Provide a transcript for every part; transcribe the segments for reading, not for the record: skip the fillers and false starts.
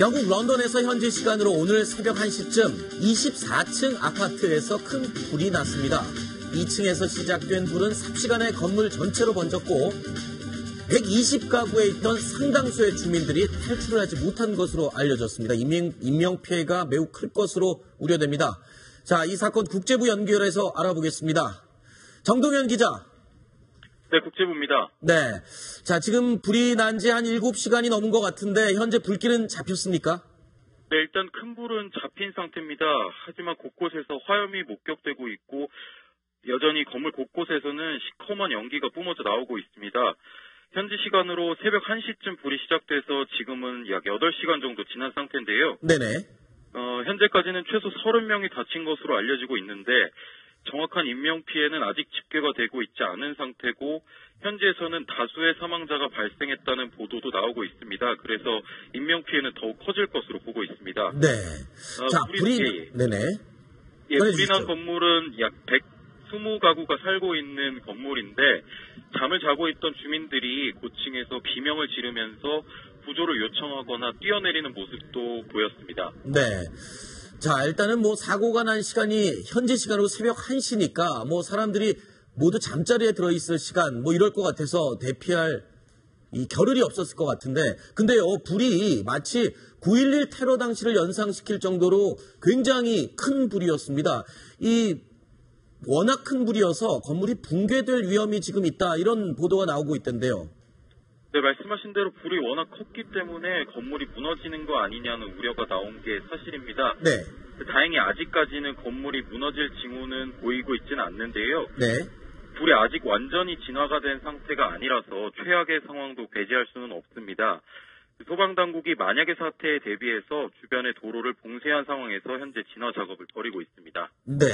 영국 런던에서 현지 시간으로 오늘 새벽 1시쯤 24층 아파트에서 큰 불이 났습니다. 2층에서 시작된 불은 삽시간에 건물 전체로 번졌고 120가구에 있던 상당수의 주민들이 탈출을 하지 못한 것으로 알려졌습니다. 인명피해가 매우 클 것으로 우려됩니다. 자, 이 사건 국제부 연결해서 알아보겠습니다. 정동현 기자. 네, 국제부입니다. 네. 자, 지금 불이 난 지 한 7시간이 넘은 것 같은데 현재 불길은 잡혔습니까? 네, 일단 큰 불은 잡힌 상태입니다. 하지만 곳곳에서 화염이 목격되고 있고 여전히 건물 곳곳에서는 시커먼 연기가 뿜어져 나오고 있습니다. 현지 시간으로 새벽 1시쯤 불이 시작돼서 지금은 약 8시간 정도 지난 상태인데요. 네네. 현재까지는 최소 30명이 다친 것으로 알려지고 있는데 정확한 인명피해는 아직 집계가 되고 있지 않은 상태고 현지에서는 다수의 사망자가 발생했다는 보도도 나오고 있습니다. 그래서 인명피해는 더욱 커질 것으로 보고 있습니다. 네. 자, 네네. 불이 난 건물은 약 120가구가 살고 있는 건물인데 잠을 자고 있던 주민들이 고층에서 비명을 지르면서 구조를 요청하거나 뛰어내리는 모습도 보였습니다. 네. 자, 일단은 사고가 난 시간이 현지 시간으로 새벽 1시니까 사람들이 모두 잠자리에 들어있을 시간 이럴 것 같아서 대피할 이 겨를이 없었을 것 같은데 근데요, 불이 마치 9.11 테러 당시를 연상시킬 정도로 굉장히 큰 불이었습니다. 이 워낙 큰 불이어서 건물이 붕괴될 위험이 지금 있다 이런 보도가 나오고 있던데요. 네, 말씀하신 대로 불이 워낙 컸기 때문에 건물이 무너지는 거 아니냐는 우려가 나온 게 사실입니다. 네. 다행히 아직까지는 건물이 무너질 징후는 보이고 있지는 않는데요. 네. 불이 아직 완전히 진화가 된 상태가 아니라서 최악의 상황도 배제할 수는 없습니다. 소방당국이 만약의 사태에 대비해서 주변의 도로를 봉쇄한 상황에서 현재 진화 작업을 벌이고 있습니다. 네.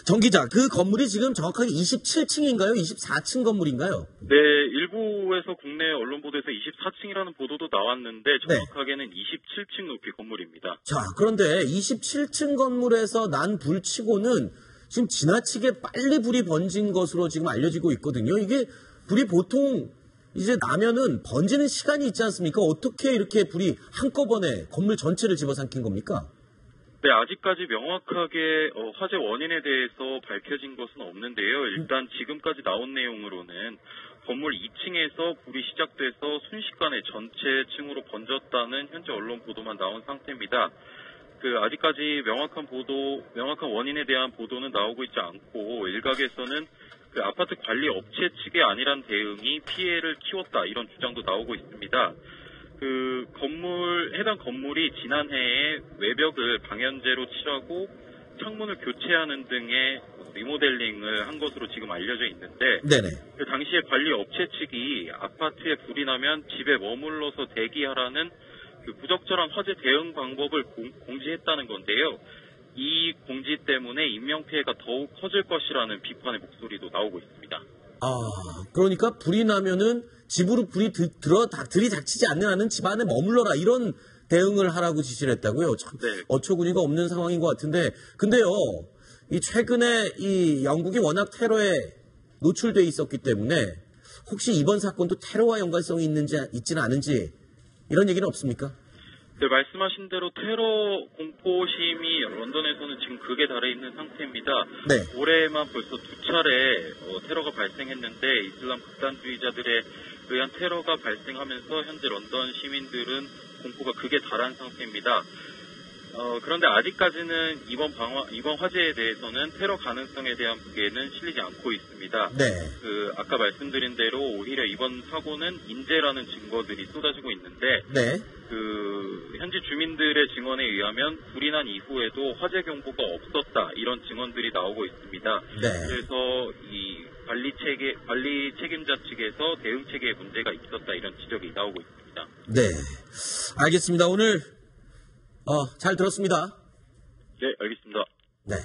정 기자, 그 건물이 지금 정확하게 27층인가요? 24층 건물인가요? 네, 일부에서 국내 언론 보도에서 24층이라는 보도도 나왔는데 정확하게는 27층 높이 건물입니다. 자, 그런데 27층 건물에서 난 불치고는 지금 지나치게 빨리 불이 번진 것으로 지금 알려지고 있거든요. 이게 불이 보통 이제 나면은 번지는 시간이 있지 않습니까? 어떻게 이렇게 불이 한꺼번에 건물 전체를 집어삼킨 겁니까? 네, 아직까지 명확하게 화재 원인에 대해서 밝혀진 것은 없는데요. 일단 지금까지 나온 내용으로는 건물 2층에서 불이 시작돼서 순식간에 전체 층으로 번졌다는 현재 언론 보도만 나온 상태입니다. 아직까지 명확한 원인에 대한 보도는 나오고 있지 않고 일각에서는 아파트 관리 업체 측의 안일한 대응이 피해를 키웠다 이런 주장도 나오고 있습니다. 해당 건물이 지난해에 외벽을 방연제로 칠하고 창문을 교체하는 등의 리모델링을 한 것으로 지금 알려져 있는데 네네. 그 당시에 관리 업체 측이 아파트에 불이 나면 집에 머물러서 대기하라는 부적절한 화재 대응 방법을 공지했다는 건데요. 이 공지 때문에 인명피해가 더욱 커질 것이라는 비판의 목소리도 나오고 있습니다. 그러니까 불이 나면은 집으로 불이 들이닥치지 않는 한은 집 안에 머물러라 이런 대응을 하라고 지시를 했다고요. 참 네. 어처구니가 없는 상황인 것 같은데 근데요, 최근에 이 영국이 워낙 테러에 노출돼 있었기 때문에 혹시 이번 사건도 테러와 연관성이 있지는 않은지 이런 얘기는 없습니까? 네, 말씀하신 대로 테러 공포심이 런던에서는 지금 극에 달해 있는 상태입니다. 네. 올해만 벌써 2차례 테러가 발생했는데 이슬람 극단주의자들에 의한 테러가 발생하면서 현재 런던 시민들은 공포가 극에 달한 상태입니다. 그런데 아직까지는 이번 화재에 대해서는 테러 가능성에 대한 무게는 실리지 않고 있습니다. 네. 아까 말씀드린 대로 오히려 이번 사고는 인재라는 증거들이 쏟아지고 있는데 네. 현지 주민들의 증언에 의하면 불이 난 이후에도 화재 경보가 없었다 이런 증언들이 나오고 있습니다. 네. 그래서 이 관리 책임자 측에서 대응 체계에 문제가 있었다 이런 지적이 나오고 있습니다. 네. 알겠습니다. 오늘 잘 들었습니다. 네, 알겠습니다. 네.